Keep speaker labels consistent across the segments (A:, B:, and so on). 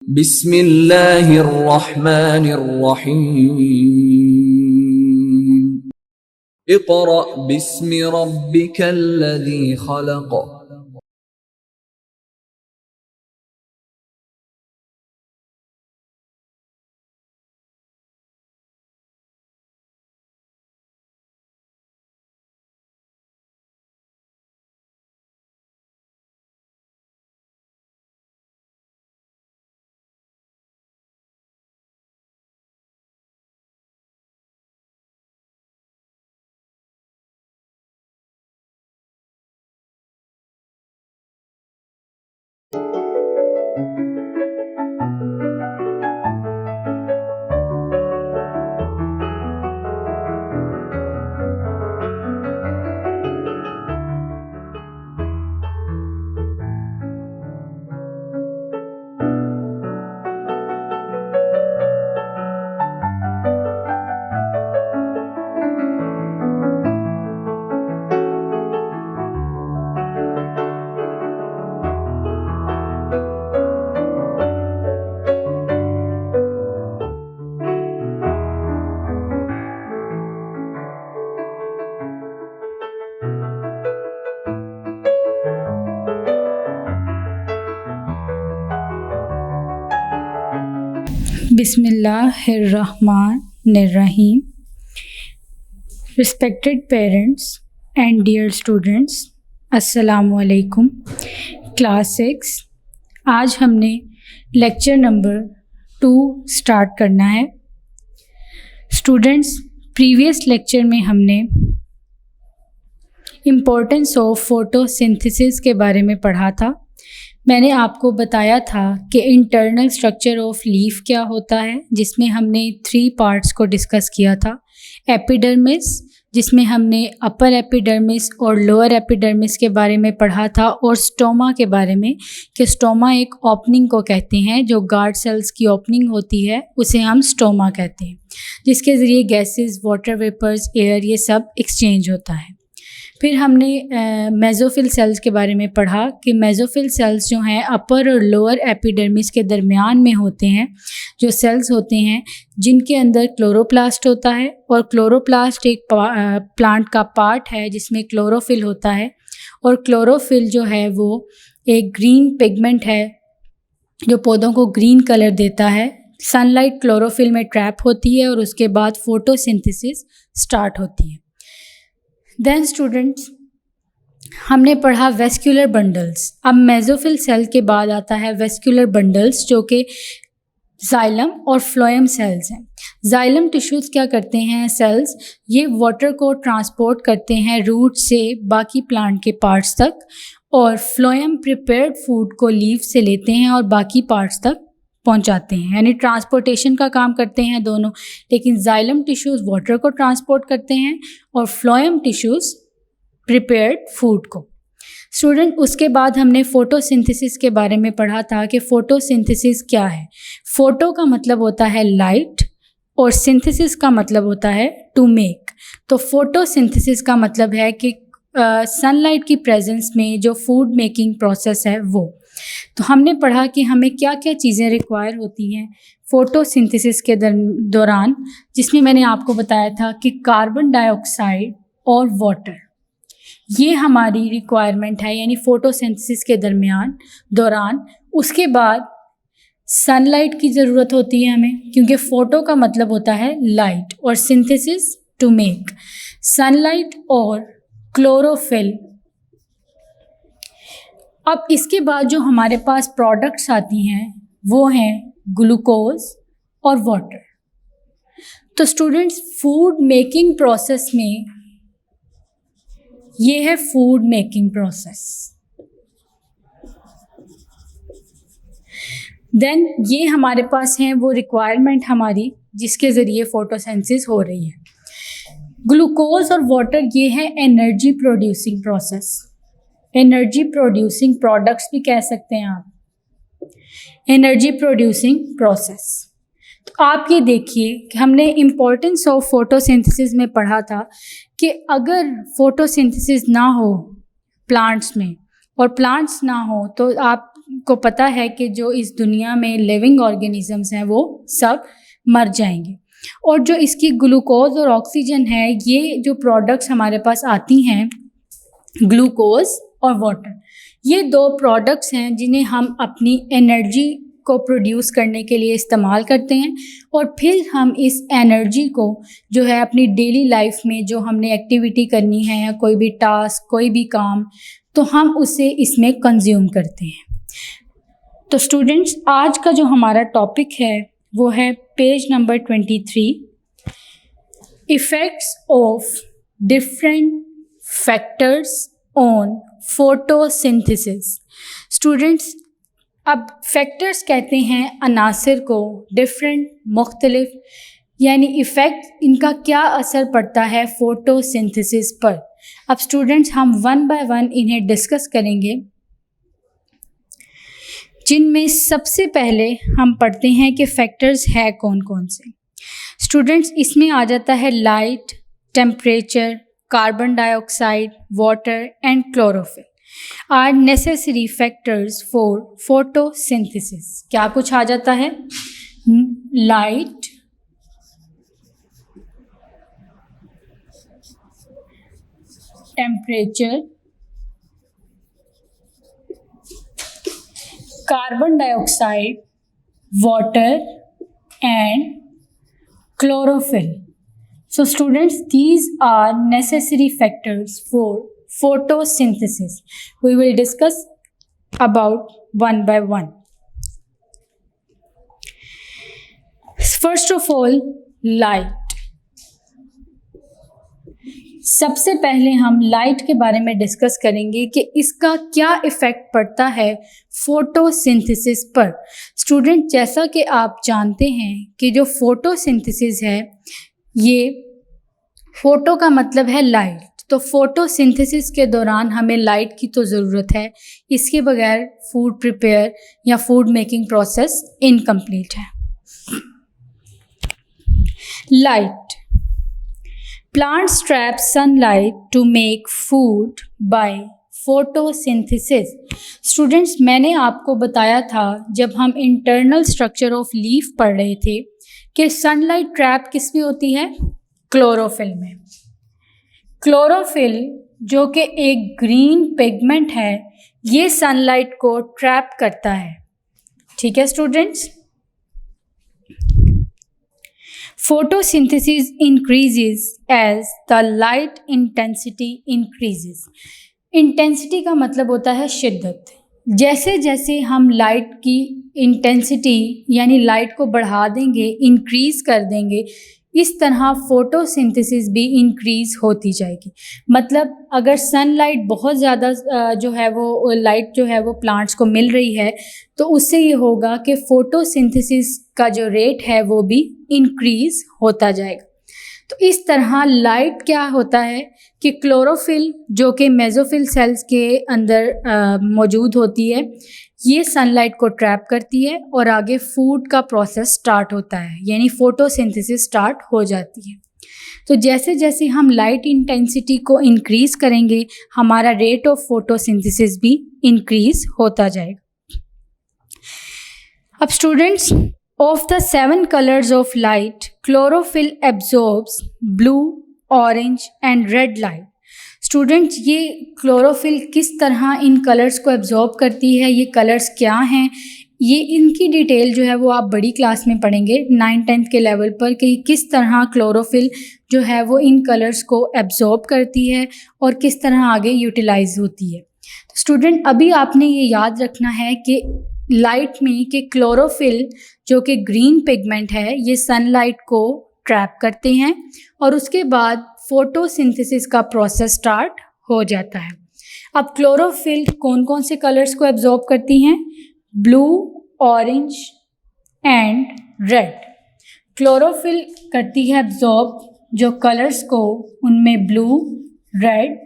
A: बिस्मिल्लाहिर्रहमानिर्रहीम। Iqra बिस्मि रब्बिकल्लज़ी खलक़।
B: Bismillahirrahmanirrahim. Respected parents and dear students, Assalamu alaikum. Class 6. आज हमने लेक्चर नंबर 2 स्टार्ट करना है। स्टूडेंट्स, प्रीवियस लेक्चर में हमने इम्पोर्टेंस ऑफ फोटोसिंथेसिस के बारे में पढ़ा था। मैंने आपको बताया था कि इंटरनल स्ट्रक्चर ऑफ लीफ क्या होता है, जिसमें हमने 3 पार्ट्स को डिस्कस किया था। एपिडर्मिस, जिसमें हमने अपर एपिडर्मिस और लोअर एपिडर्मिस के बारे में पढ़ा था, और स्टोमा के बारे में कि स्टोमा एक ओपनिंग को कहते हैं, जो गार्ड सेल्स की ओपनिंग होती है उसे हम स्टोमा कहते हैं, जिसके ज़रिए गैसेस, वाटर वेपर्स, एयर ये सब एक्सचेंज होता है। फिर हमने मेसोफिल सेल्स के बारे में पढ़ा कि मेसोफिल सेल्स जो हैं अपर और लोअर एपिडर्मिस के दरमियान में होते हैं, जो सेल्स होते हैं जिनके अंदर क्लोरोप्लास्ट होता है, और क्लोरोप्लास्ट एक प्लांट का पार्ट है जिसमें क्लोरोफिल होता है, और क्लोरोफिल जो है वो एक ग्रीन पिगमेंट है जो पौधों को ग्रीन कलर देता है। सनलाइट क्लोरोफिल में ट्रैप होती है और उसके बाद फोटोसिंथेसिस स्टार्ट होती है। देन स्टूडेंट्स, हमने पढ़ा वेस्क्यूलर बंडल्स। अब मेसोफिल सेल के बाद आता है वेस्क्यूलर बंडल्स, जो कि जाइलम और फ्लोएम सेल्स हैं। जाइलम टिश्यूज़ क्या करते हैं सेल्स, ये वाटर को ट्रांसपोर्ट करते हैं रूट से बाकी प्लांट के पार्ट्स तक, और फ्लोएम प्रिपेयर्ड फूड को लीफ से लेते हैं और बाकी पार्ट्स तक पहुंचाते हैं, यानी ट्रांसपोर्टेशन का काम करते हैं दोनों। लेकिन जाइलम टिश्यूज़ वाटर को ट्रांसपोर्ट करते हैं और फ्लोएम टिश्यूज़ प्रिपेयर्ड फूड को। स्टूडेंट, उसके बाद हमने फोटोसिंथेसिस के बारे में पढ़ा था कि फोटोसिंथेसिस क्या है। फोटो का मतलब होता है लाइट और सिंथेसिस का मतलब होता है टू मेक। तो फोटोसिंथेसिस का मतलब है कि सनलाइट की प्रेजेंस में जो फूड मेकिंग प्रोसेस है वो। तो हमने पढ़ा कि हमें क्या क्या चीज़ें रिक्वायर होती हैं फोटोसिंथेसिस के दौरान, जिसमें मैंने आपको बताया था कि कार्बन डाइऑक्साइड और वाटर, ये हमारी रिक्वायरमेंट है, यानी फोटोसिंथेसिस के दौरान। उसके बाद सनलाइट की ज़रूरत होती है हमें, क्योंकि फ़ोटो का मतलब होता है लाइट और सिंथेसिस टू मेक। सनलाइट और क्लोरोफिल। अब इसके बाद जो हमारे पास प्रोडक्ट्स आती हैं वो हैं ग्लूकोज और वाटर। तो स्टूडेंट्स, फूड मेकिंग प्रोसेस में ये है फूड मेकिंग प्रोसेस। देन ये हमारे पास हैं वो रिक्वायरमेंट हमारी जिसके ज़रिए फोटोसिंथेसिस हो रही है। ग्लूकोज और वाटर ये है energy producing process. Energy producing products भी कह सकते हैं आप, एनर्जी प्रोड्यूसिंग प्रोसेस। तो आप ये देखिए कि हमने इम्पोर्टेंस ऑफ फोटोसिंथेसिस में पढ़ा था कि अगर फोटोसिंथेसिस ना हो प्लांट्स में, और प्लांट्स ना हो तो आप आपको पता है कि जो इस दुनिया में लिविंग ऑर्गेनिजम्स हैं वो सब मर जाएंगे, और जो इसकी ग्लूकोज और ऑक्सीजन है, ये जो प्रोडक्ट्स हमारे पास आती हैं, ग्लूकोज और वाटर, ये दो प्रोडक्ट्स हैं जिन्हें हम अपनी एनर्जी को प्रोड्यूस करने के लिए इस्तेमाल करते हैं, और फिर हम इस एनर्जी को जो है अपनी डेली लाइफ में जो हमने एक्टिविटी करनी है या कोई भी टास्क, कोई भी काम, तो हम उसे इसमें कंज्यूम करते हैं। तो स्टूडेंट्स, आज का जो हमारा टॉपिक है वो है page number 23, effects of different factors on photosynthesis. Students, अब फैक्टर्स कहते हैं अनासिर को, डिफरेंट, मुख्तलिफ, यानी इफ़ेक्ट, इनका क्या असर पड़ता है फोटोसिंथेसिस पर। अब स्टूडेंट्स, हम वन बाय वन इन्हें डिस्कस करेंगे, जिनमें सबसे पहले हम पढ़ते हैं कि फैक्टर्स है कौन कौन से। स्टूडेंट्स, इसमें आ जाता है light, temperature, carbon dioxide, water and chlorophyll are necessary factors for photosynthesis. क्या कुछ आ जाता है? Light, temperature, carbon dioxide, water and chlorophyll. So students, these are necessary factors for photosynthesis. We will discuss about one by one. First of all, light. सबसे पहले हम light के बारे में डिस्कस करेंगे कि इसका क्या इफ़ेक्ट पड़ता है फोटोसिंथेसिस पर। स्टूडेंट, जैसा कि आप जानते हैं कि जो फोटोसिंथेसिस है, ये फ़ोटो का मतलब है लाइट, तो फोटोसिंथेसिस के दौरान हमें लाइट की तो ज़रूरत है, इसके बगैर फूड प्रिपेयर या फूड मेकिंग प्रोसेस इनकम्प्लीट है। Light, plants trap sunlight to make food by photosynthesis. Students, मैंने आपको बताया था जब हम इंटरनल स्ट्रक्चर ऑफ लीफ पढ़ रहे थे कि सनलाइट ट्रैप किस में होती है? क्लोरोफिल में। क्लोरोफिल जो कि एक ग्रीन पिगमेंट है, ये सनलाइट को ट्रैप करता है। ठीक है students? Photosynthesis increases as the light intensity increases. Intensity का मतलब होता है शिद्दत। जैसे जैसे हम लाइट की इंटेंसिटी यानी लाइट को बढ़ा देंगे, इंक्रीज़ कर देंगे, इस तरह फोटोसिंथेसिस भी इंक्रीज़ होती जाएगी। मतलब अगर सनलाइट बहुत ज़्यादा जो है वो लाइट जो है वो प्लांट्स को मिल रही है, तो उससे ये होगा कि फ़ोटोसिंथेसिस का जो रेट है वो भी इंक्रीज़ होता जाएगा। तो इस तरह लाइट क्या होता है कि क्लोरोफिल जो कि मेसोफिल सेल्स के अंदर मौजूद होती है, ये सनलाइट को ट्रैप करती है और आगे फूड का प्रोसेस स्टार्ट होता है, यानी फ़ोटोसिंथेसिस स्टार्ट हो जाती है। तो जैसे जैसे हम लाइट इंटेंसिटी को इंक्रीज़ करेंगे, हमारा रेट ऑफ फोटोसिंथेसिस भी इंक्रीज़ होता जाएगा। अब students, of the 7 colours of light, chlorophyll absorbs blue, orange and red light. Students, ये क्लोरोफिल किस तरह इन कलर्स को एब्जॉर्ब करती है, ये कलर्स क्या हैं, ये इनकी डिटेल जो है वो आप बड़ी क्लास में पढ़ेंगे 9th-10th के लेवल पर कि किस तरह क्लोरोफिल जो है वो इन कलर्स को एब्जॉर्ब करती है और किस तरह आगे यूटिलाइज होती है। तो स्टूडेंट, अभी आपने ये याद रखना है कि लाइट में कि क्लोरोफिल जो कि ग्रीन पिगमेंट है, ये सनलाइट को ट्रैप करते हैं और उसके बाद फोटोसिंथेसिस का प्रोसेस स्टार्ट हो जाता है। अब क्लोरोफिल कौन कौन से कलर्स को एब्जॉर्ब करती हैं? Blue, orange and red. Chlorophyll करती है एब्जॉर्ब जो कलर्स को, उनमें ब्लू, रेड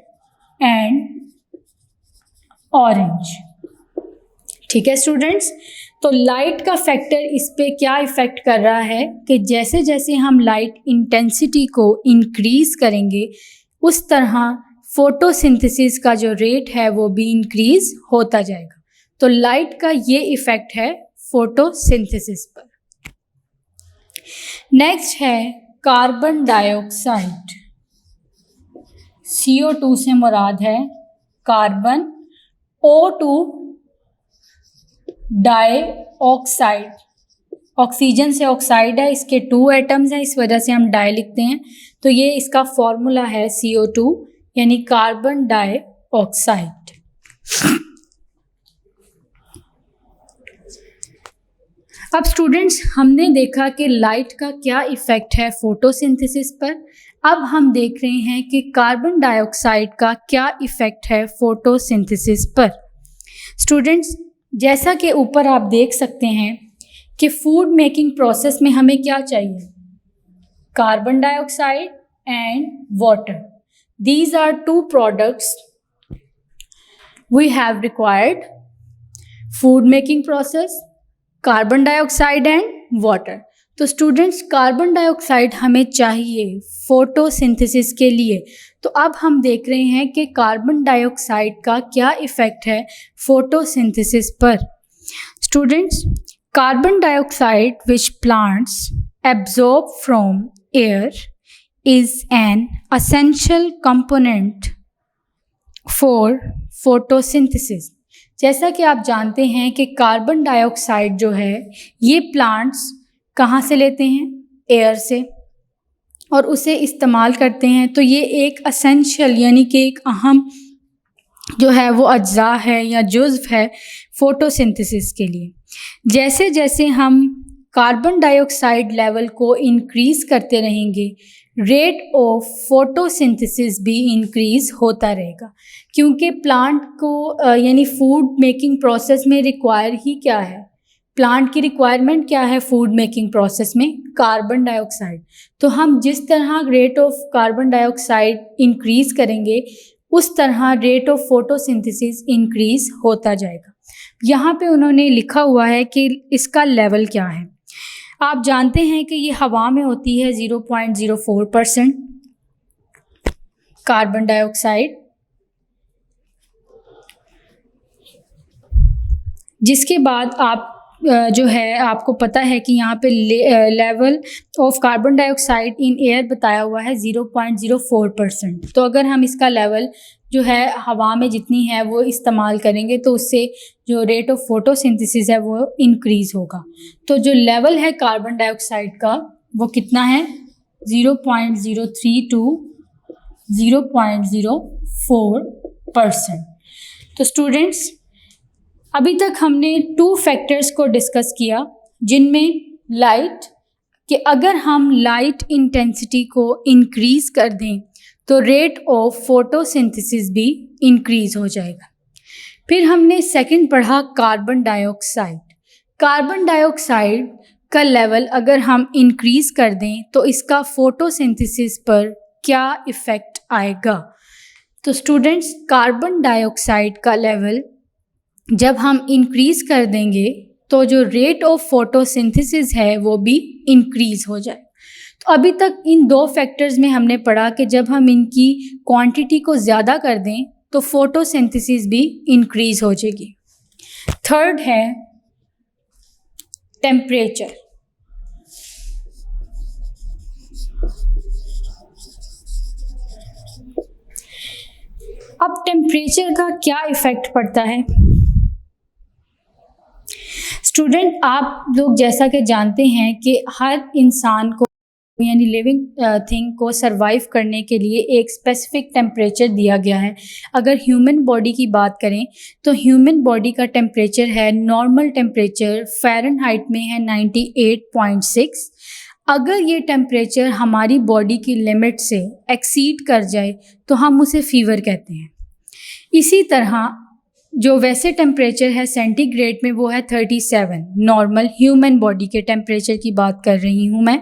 B: एंड ऑरेंज। ठीक है स्टूडेंट्स? तो लाइट का फैक्टर इस पे क्या इफ़ेक्ट कर रहा है कि जैसे जैसे हम लाइट इंटेंसिटी को इंक्रीज़ करेंगे, उस तरह फोटोसिंथेसिस का जो रेट है वो भी इंक्रीज़ होता जाएगा। तो लाइट का ये इफ़ेक्ट है फोटोसिंथेसिस पर। नेक्स्ट है कार्बन डाइऑक्साइड। CO2 से मुराद है कार्बन, O2 डाइऑक्साइड, ऑक्सीजन से ऑक्साइड है, इसके 2 एटम्स हैं, इस वजह से हम डाई लिखते हैं। तो ये इसका फॉर्मूला है CO2 यानी कार्बन डाइऑक्साइड। अब स्टूडेंट्स, हमने देखा कि लाइट का क्या इफ़ेक्ट है फोटोसिंथेसिस पर। अब हम देख रहे हैं कि कार्बन डाइऑक्साइड का क्या इफ़ेक्ट है फोटोसिंथेसिस पर। स्टूडेंट्स, जैसा कि ऊपर आप देख सकते हैं कि फूड मेकिंग प्रोसेस में हमें क्या चाहिए, carbon dioxide and water. These are 2 products we have required food making process, carbon dioxide and water. तो स्टूडेंट्स, कार्बन डाइऑक्साइड हमें चाहिए फोटोसिंथेसिस के लिए। तो अब हम देख रहे हैं कि कार्बन डाइऑक्साइड का क्या इफ़ेक्ट है फोटोसिंथेसिस पर। Students, carbon dioxide which plants absorb from air is an essential component for photosynthesis। जैसा कि आप जानते हैं कि कार्बन डाइऑक्साइड जो है ये प्लांट्स कहाँ से लेते हैं, एयर से, और उसे इस्तेमाल करते हैं। तो ये एक असेंशियल यानी कि एक अहम जो है वो अज्जा है या जुज़्व है फोटोसिंथेसिस के लिए। जैसे जैसे हम कार्बन डाइऑक्साइड लेवल को इंक्रीज़ करते रहेंगे, रेट ऑफ फोटोसिंथेसिस भी इंक्रीज़ होता रहेगा, क्योंकि प्लांट को यानी फूड मेकिंग प्रोसेस में रिक्वायर ही क्या है, प्लांट की रिक्वायरमेंट क्या है फूड मेकिंग प्रोसेस में, कार्बन डाइऑक्साइड। तो हम जिस तरह rate of carbon dioxide increase करेंगे उस तरह रेट ऑफ फोटोसिंथेसिस इंक्रीज़ होता जाएगा। यहाँ पे उन्होंने लिखा हुआ है कि इसका लेवल क्या है। आप जानते हैं कि ये हवा में होती है 0.04% कार्बन डाइऑक्साइड, जिसके बाद आप जो है आपको पता है कि यहाँ पे level of carbon dioxide in air बताया हुआ है 0.04%। तो अगर हम इसका लेवल जो है हवा में जितनी है वो इस्तेमाल करेंगे तो उससे जो रेट ऑफ फोटोसिंथेसिस है वो इंक्रीज़ होगा। तो जो लेवल है कार्बन डाइऑक्साइड का वो कितना है, 0.03 to 0.04%। तो स्टूडेंट्स, अभी तक हमने 2 फैक्टर्स को डिस्कस किया, जिनमें लाइट, कि अगर हम लाइट इंटेंसिटी को इंक्रीज़ कर दें तो रेट ऑफ फोटोसिंथेसिस भी इंक्रीज़ हो जाएगा। फिर हमने सेकंड पढ़ा कार्बन डाइऑक्साइड। कार्बन डाइऑक्साइड का लेवल अगर हम इंक्रीज़ कर दें तो इसका फोटोसिंथेसिस पर क्या इफ़ेक्ट आएगा। तो स्टूडेंट्स, कार्बन डाइऑक्साइड का लेवल जब हम इंक्रीज़ कर देंगे तो जो रेट ऑफ फोटोसिंथेसिस है वो भी इंक्रीज़ हो जाए। तो अभी तक इन 2 फैक्टर्स में हमने पढ़ा कि जब हम इनकी क्वांटिटी को ज़्यादा कर दें तो फोटोसिंथेसिस भी इंक्रीज़ हो जाएगी। थर्ड है टेम्परेचर। अब टेम्परेचर का क्या इफ़ेक्ट पड़ता है। स्टूडेंट, आप लोग जैसा कि जानते हैं कि हर इंसान को यानी लिविंग थिंग को सरवाइव करने के लिए एक स्पेसिफिक टेम्परेचर दिया गया है। अगर ह्यूमन बॉडी की बात करें तो ह्यूमन बॉडी का टेम्परेचर है, नॉर्मल टेम्परेचर फ़ारेनहाइट में है 98.6। अगर ये टेम्परेचर हमारी बॉडी की लिमिट से एक्सीड कर जाए तो हम उसे फ़ीवर कहते हैं। इसी तरह जो वैसे टेम्परेचर है सेंटीग्रेड में वो है 37, नॉर्मल ह्यूमन बॉडी के टेम्परेचर की बात कर रही हूँ मैं।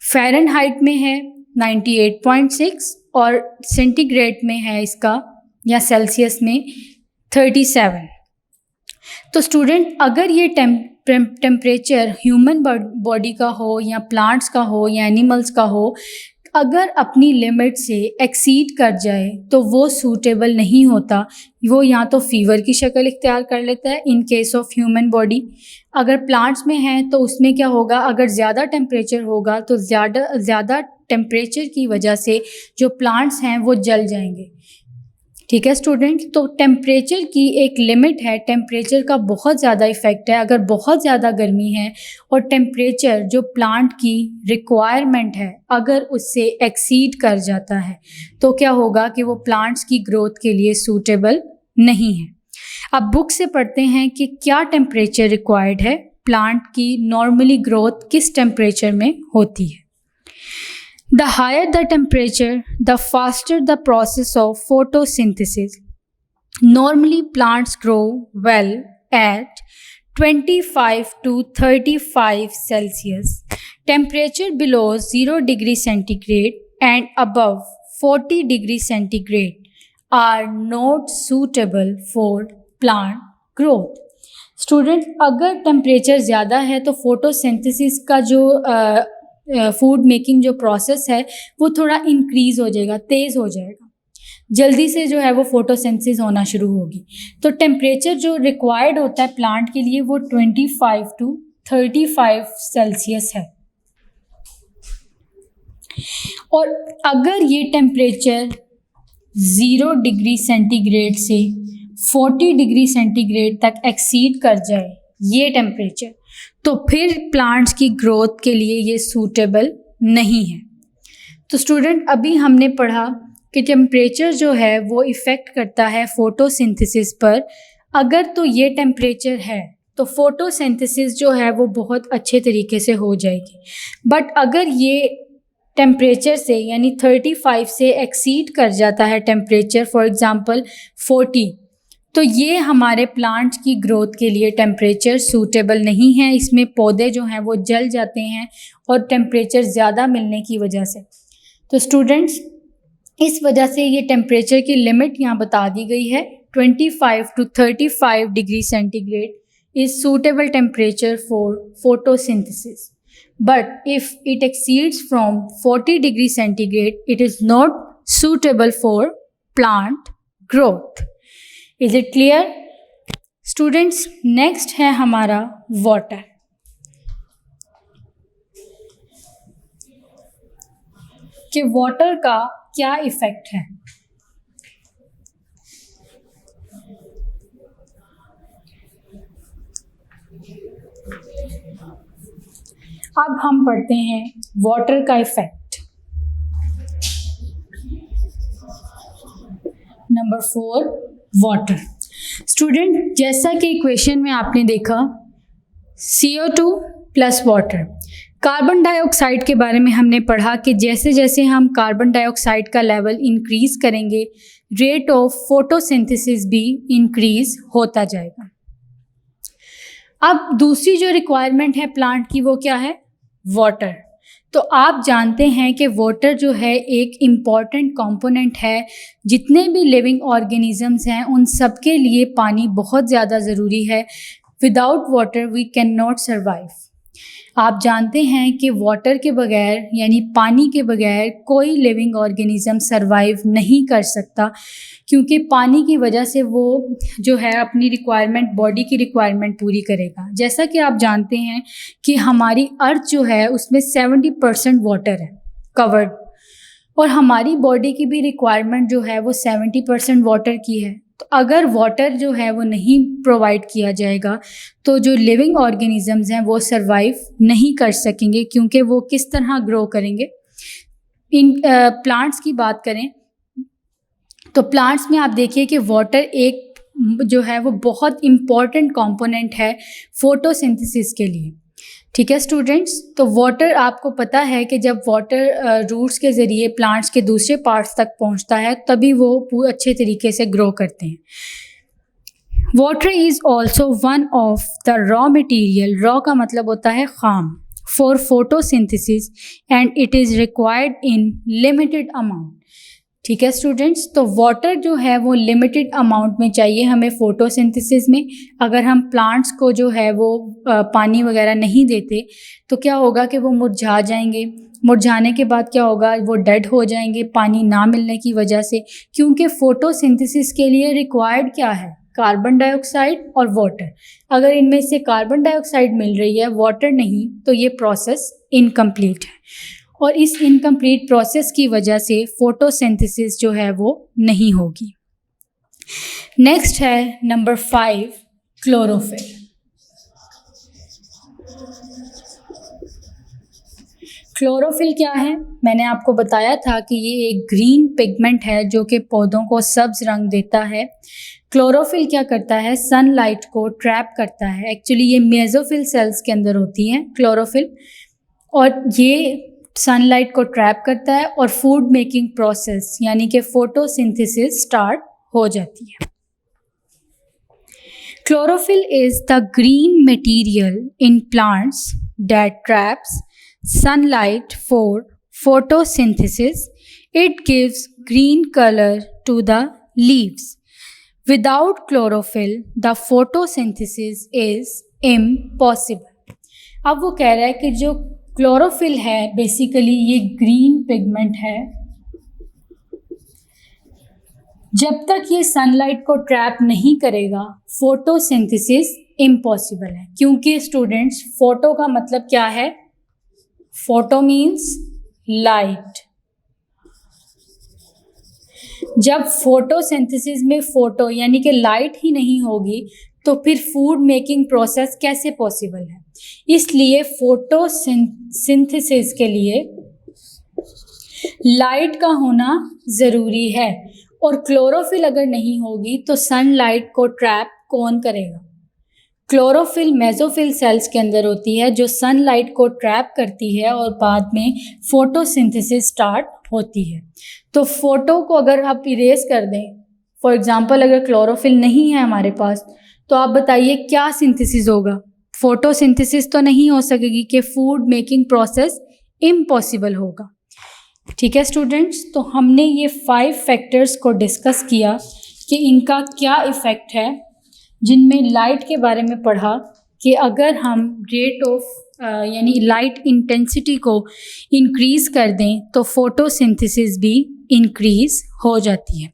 B: फ़ारेनहाइट में है 98.6 और सेंटीग्रेड में है इसका या सेल्सियस में 37। तो स्टूडेंट, अगर ये टेम्परेचर ह्यूमन बॉडी का हो या प्लांट्स का हो या एनिमल्स का हो, अगर अपनी लिमिट से एक्सीड कर जाए तो वो सूटेबल नहीं होता, वो या तो फीवर की शक्ल इख्तियार कर लेता है in case of human body. अगर प्लांट्स में है तो उसमें क्या होगा, अगर ज़्यादा टेम्परेचर होगा तो ज़्यादा टेम्परेचर की वजह से जो प्लांट्स हैं वो जल जाएंगे। ठीक है स्टूडेंट, तो टेम्परेचर की एक लिमिट है, टेम्परेचर का बहुत ज़्यादा इफ़ेक्ट है। अगर बहुत ज़्यादा गर्मी है और टेम्परेचर जो प्लांट की रिक्वायरमेंट है अगर उससे एक्सीड कर जाता है तो क्या होगा कि वो प्लांट्स की ग्रोथ के लिए सूटेबल नहीं है। अब बुक से पढ़ते हैं कि क्या टेम्परेचर रिक्वायर्ड है, प्लांट की नॉर्मली ग्रोथ किस टेम्परेचर में होती है। The higher the temperature, the faster the process of photosynthesis. Normally, plants grow well at 25 to 35 Celsius. Temperature below 0 degree centigrade and above 40 degree centigrade are not suitable for plant growth. Student, अगर temperature ज़्यादा है तो photosynthesis का जो food making जो process है वो थोड़ा इंक्रीज़ हो जाएगा, तेज़ हो जाएगा, जल्दी से जो है वो फोटोसिंथेसिस होना शुरू होगी। तो टेम्परेचर जो रिक्वायर्ड होता है प्लांट के लिए वो 25 to 35 सेल्सियस है। और अगर ये टेम्परेचर 0 डिग्री सेंटीग्रेड से 40 डिग्री सेंटीग्रेड तक एक्सीड कर जाए ये टेम्परेचर, तो फिर प्लांट्स की ग्रोथ के लिए ये सूटेबल नहीं है। तो स्टूडेंट, अभी हमने पढ़ा कि टेम्परेचर जो है वो इफ़ेक्ट करता है फोटोसिंथेसिस पर। अगर तो ये टेम्परेचर है तो फोटोसिंथेसिस जो है वो बहुत अच्छे तरीके से हो जाएगी। बट अगर ये टेम्परेचर से यानी 35 से एक्सीड कर जाता है टेम्परेचर, फॉर एग्ज़ाम्पल 40, तो ये हमारे प्लांट्स की ग्रोथ के लिए टेम्परेचर सूटेबल नहीं है। इसमें पौधे जो हैं वो जल जाते हैं और टेम्परेचर ज़्यादा मिलने की वजह से। तो स्टूडेंट्स, इस वजह से ये टेम्परेचर की लिमिट यहाँ बता दी गई है, 25 to 35 degree centigrade is suitable temperature for photosynthesis. But if it exceeds from 40 degree centigrade it is not suitable for plant growth. Is it clear students? Next है हमारा वाटर। कि वाटर का क्या इफेक्ट है। अब हम पढ़ते हैं वाटर का इफेक्ट। Number 4, water. स्टूडेंट, जैसा कि इक्वेशन में आपने देखा CO2 plus water, carbon dioxide के बारे में हमने पढ़ा कि जैसे जैसे हम कार्बन डाइऑक्साइड का लेवल इंक्रीज करेंगे रेट ऑफ फोटोसिंथेसिस भी इंक्रीज होता जाएगा। अब दूसरी जो रिक्वायरमेंट है प्लांट की वो क्या है? वाटर। तो आप जानते हैं कि वाटर जो है एक इम्पॉर्टेंट कंपोनेंट है। जितने भी लिविंग ऑर्गेनिजम्स हैं उन सब के लिए पानी बहुत ज़्यादा ज़रूरी है। Without water we can not survive. आप जानते हैं कि वाटर के बगैर यानी पानी के बगैर कोई लिविंग ऑर्गेनिज्म सर्वाइव नहीं कर सकता, क्योंकि पानी की वजह से वो जो है अपनी रिक्वायरमेंट, बॉडी की रिक्वायरमेंट पूरी करेगा। जैसा कि आप जानते हैं कि हमारी अर्थ जो है उसमें 70% वाटर है कवर्ड, और हमारी बॉडी की भी रिक्वायरमेंट जो है वो 70% वाटर की है। तो अगर वाटर जो है वो नहीं प्रोवाइड किया जाएगा तो जो लिविंग ऑर्गेनिजम्स हैं वो सर्वाइव नहीं कर सकेंगे, क्योंकि वो किस तरह ग्रो करेंगे। इन प्लांट्स की बात करें तो प्लांट्स में आप देखिए कि वाटर एक जो है वो बहुत इम्पॉर्टेंट कंपोनेंट है फोटोसिंथेसिस के लिए। ठीक है स्टूडेंट्स, तो वाटर आपको पता है कि जब वाटर रूट्स के ज़रिए प्लांट्स के दूसरे पार्ट्स तक पहुंचता है तभी वो अच्छे तरीके से ग्रो करते हैं। Water is also one of the raw material, raw का मतलब होता है खाम, for photosynthesis and it is required in limited amount. ठीक है स्टूडेंट्स, तो वाटर जो है वो लिमिटेड अमाउंट में चाहिए हमें फोटोसिंथेसिस में। अगर हम प्लांट्स को जो है वो पानी वगैरह नहीं देते तो क्या होगा कि वो मुरझा जाएंगे। मुरझाने के बाद क्या होगा, वो डेड हो जाएंगे पानी ना मिलने की वजह से, क्योंकि फोटोसिंथेसिस के लिए रिक्वायर्ड क्या है, कार्बन डाइऑक्साइड और वाटर। अगर इनमें से कार्बन डाइऑक्साइड मिल रही है, वाटर नहीं, तो ये प्रोसेस इनकम्प्लीट है और इस इनकम्प्लीट प्रोसेस की वजह से फोटोसिंथेसिस जो है वो नहीं होगी। नेक्स्ट है नंबर 5, क्लोरोफिल। क्लोरोफिल क्या है, मैंने आपको बताया था कि ये एक ग्रीन पिगमेंट है जो कि पौधों को सब्ज रंग देता है। क्लोरोफिल क्या करता है, सनलाइट को ट्रैप करता है। एक्चुअली ये मेसोफिल सेल्स के अंदर होती हैं क्लोरोफिल, और ये सनलाइट को ट्रैप करता है और फूड मेकिंग प्रोसेस यानी कि फोटोसिंथेसिस स्टार्ट हो जाती है। Chlorophyll is the green material in plants that traps sunlight for photosynthesis. It gives green color to the leaves. Without chlorophyll, the photosynthesis is impossible. अब वो कह रहा है कि जो क्लोरोफिल है बेसिकली ये ग्रीन पिगमेंट है, जब तक ये सनलाइट को ट्रैप नहीं करेगा फोटोसिंथेसिस इम्पॉसिबल है। क्योंकि स्टूडेंट्स, फोटो का मतलब क्या है, फोटो मीन्स लाइट। जब फोटोसिंथेसिस में फोटो यानी कि लाइट ही नहीं होगी तो फिर फूड मेकिंग प्रोसेस कैसे पॉसिबल है। इसलिए फोटोसिंथेसिस के लिए लाइट का होना ज़रूरी है, और क्लोरोफिल अगर नहीं होगी तो सनलाइट को ट्रैप कौन करेगा। क्लोरोफिल मेसोफिल सेल्स के अंदर होती है जो सनलाइट को ट्रैप करती है और बाद में फोटोसिंथेसिस स्टार्ट होती है। तो फोटो को अगर आप इरेज कर दें, फॉर एग्जांपल अगर क्लोरोफिल नहीं है हमारे पास, तो आप बताइए क्या सिंथेसिस होगा। फोटोसिंथेसिस तो नहीं हो सकेगी, कि फूड मेकिंग प्रोसेस इम्पॉसिबल होगा। ठीक है स्टूडेंट्स, तो हमने ये 5 फैक्टर्स को डिस्कस किया कि इनका क्या इफ़ेक्ट है, जिनमें लाइट के बारे में पढ़ा कि अगर हम रेट ऑफ यानी लाइट इंटेंसिटी को इंक्रीज़ कर दें तो फोटोसिंथेसिस भी इंक्रीज़ हो जाती है,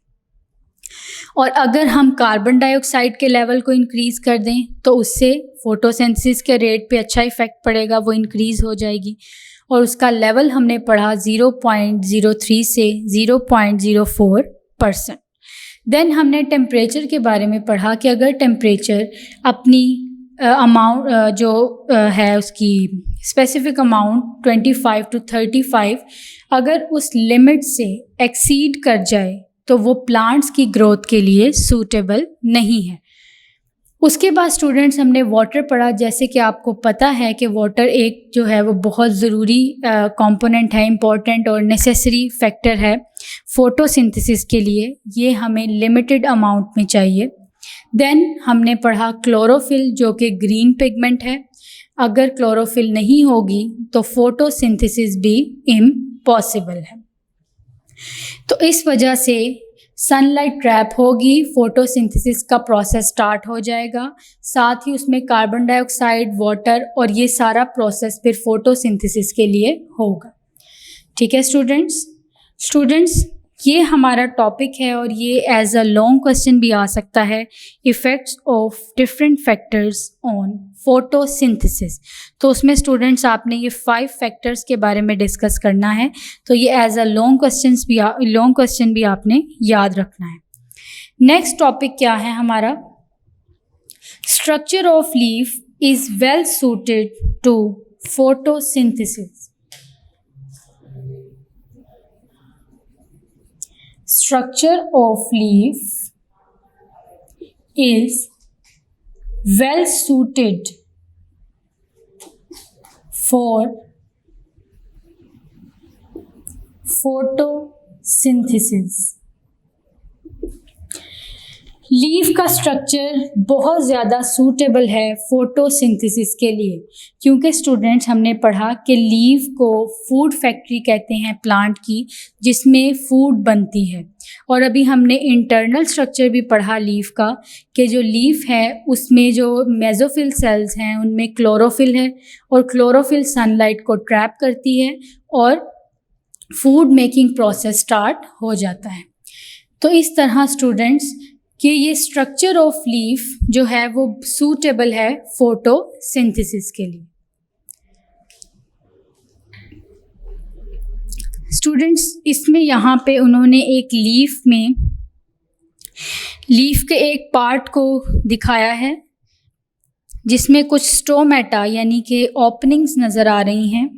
B: और अगर हम कार्बन डाइऑक्साइड के लेवल को इंक्रीज़ कर दें तो उससे फोटोसिंथेसिस के रेट पे अच्छा इफ़ेक्ट पड़ेगा, वो इंक्रीज़ हो जाएगी। और उसका लेवल हमने पढ़ा 0.03 से 0.04%। देन हमने टेम्परेचर के बारे में पढ़ा कि अगर टेम्परेचर अपनी अमाउंट जो है उसकी स्पेसिफिक अमाउंट 25 to 35 अगर उस लिमिट से एक्सीड कर जाए तो वो प्लांट्स की ग्रोथ के लिए सूटेबल नहीं है। उसके बाद स्टूडेंट्स हमने वाटर पढ़ा। जैसे कि आपको पता है कि वाटर एक जो है वो बहुत ज़रूरी कंपोनेंट है, इम्पॉर्टेंट और नेसेसरी फैक्टर है फोटोसिंथेसिस के लिए। ये हमें लिमिटेड अमाउंट में चाहिए। देन हमने पढ़ा क्लोरोफिल जो कि ग्रीन पिगमेंट है। अगर क्लोरोफिल नहीं होगी तो फोटोसिंथेसिस भी इम्पॉसिबल है। तो इस वजह से सनलाइट ट्रैप होगी, फोटोसिंथेसिस का प्रोसेस स्टार्ट हो जाएगा, साथ ही उसमें कार्बन डाइऑक्साइड, वाटर और ये सारा प्रोसेस फिर फोटोसिंथेसिस के लिए होगा। ठीक है स्टूडेंट्स, ये हमारा टॉपिक है और ये एज अ लॉन्ग क्वेश्चन भी आ सकता है, effects of different factors on photosynthesis. तो उसमें स्टूडेंट्स आपने ये 5 फैक्टर्स के बारे में डिस्कस करना है, तो ये एज अ लॉन्ग क्वेश्चन भी आपने याद रखना है। नेक्स्ट टॉपिक क्या है हमारा, structure of leaf is well suited to photosynthesis. Structure of leaf is well suited for photosynthesis. Leaf का स्ट्रक्चर बहुत ज़्यादा सूटेबल है फोटोसिंथेसिस के लिए, क्योंकि स्टूडेंट्स हमने पढ़ा कि लीफ को फूड फैक्ट्री कहते हैं प्लांट की, जिसमें फूड बनती है। और अभी हमने इंटरनल स्ट्रक्चर भी पढ़ा लीफ का, कि जो लीफ है उसमें जो मेसोफिल सेल्स हैं उनमें क्लोरोफिल है, और क्लोरोफिल सनलाइट को ट्रैप करती है और फूड मेकिंग प्रोसेस स्टार्ट हो जाता है। तो इस तरह स्टूडेंट्स कि ये स्ट्रक्चर ऑफ लीफ जो है वो सूटेबल है फोटोसिंथेसिस के लिए। स्टूडेंट्स इसमें यहाँ पे उन्होंने एक लीफ के एक पार्ट को दिखाया है जिसमें कुछ स्टोमेटा यानी कि ओपनिंग्स नज़र आ रही हैं।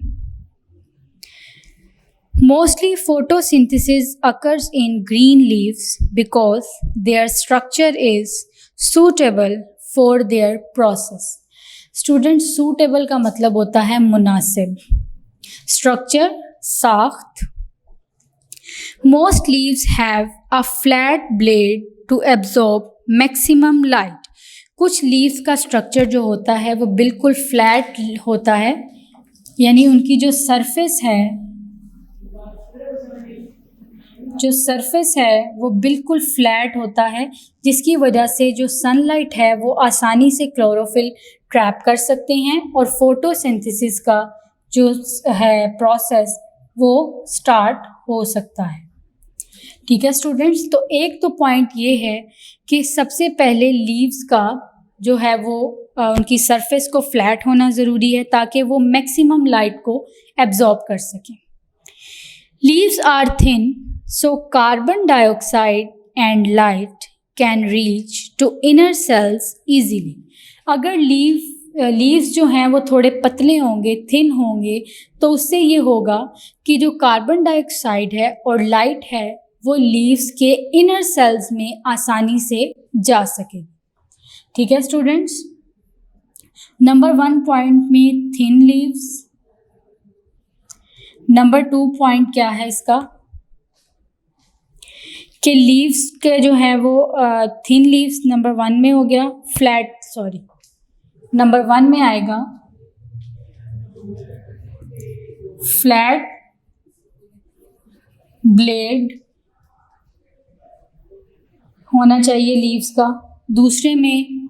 B: Mostly photosynthesis occurs in green leaves because their structure is suitable for their process. Students, suitable का मतलब होता है मुनासिब, structure साख्त। Most leaves have a flat blade to absorb maximum light. कुछ leaves का structure जो होता है वो बिल्कुल flat होता है, यानी उनकी जो surface है वो बिल्कुल फ्लैट होता है, जिसकी वजह से जो सनलाइट है वो आसानी से क्लोरोफिल ट्रैप कर सकते हैं और फोटोसिंथेसिस का जो है प्रोसेस वो स्टार्ट हो सकता है। ठीक है स्टूडेंट्स, तो एक तो पॉइंट ये है कि सबसे पहले लीव्स का जो है वो उनकी सरफेस को फ्लैट होना ज़रूरी है ताकि वो मैक्सिमम लाइट को एब्जॉर्ब कर सकें। Leaves are thin, so carbon dioxide and light can reach to inner cells easily. अगर लीव्स जो हैं वो थोड़े पतले होंगे, थिन होंगे, तो उससे ये होगा कि जो कार्बन डाइऑक्साइड है और लाइट है वो लीव्स के इनर सेल्स में आसानी से जा सके। ठीक है स्टूडेंट्स, नंबर 1 पॉइंट में थिन लीव्स। नंबर 2 पॉइंट क्या है इसका कि लीव्स के जो है वो थिन लीव्स नंबर 1 में हो गया, नंबर 1 में आएगा फ्लैट ब्लेड होना चाहिए लीव्स का। दूसरे में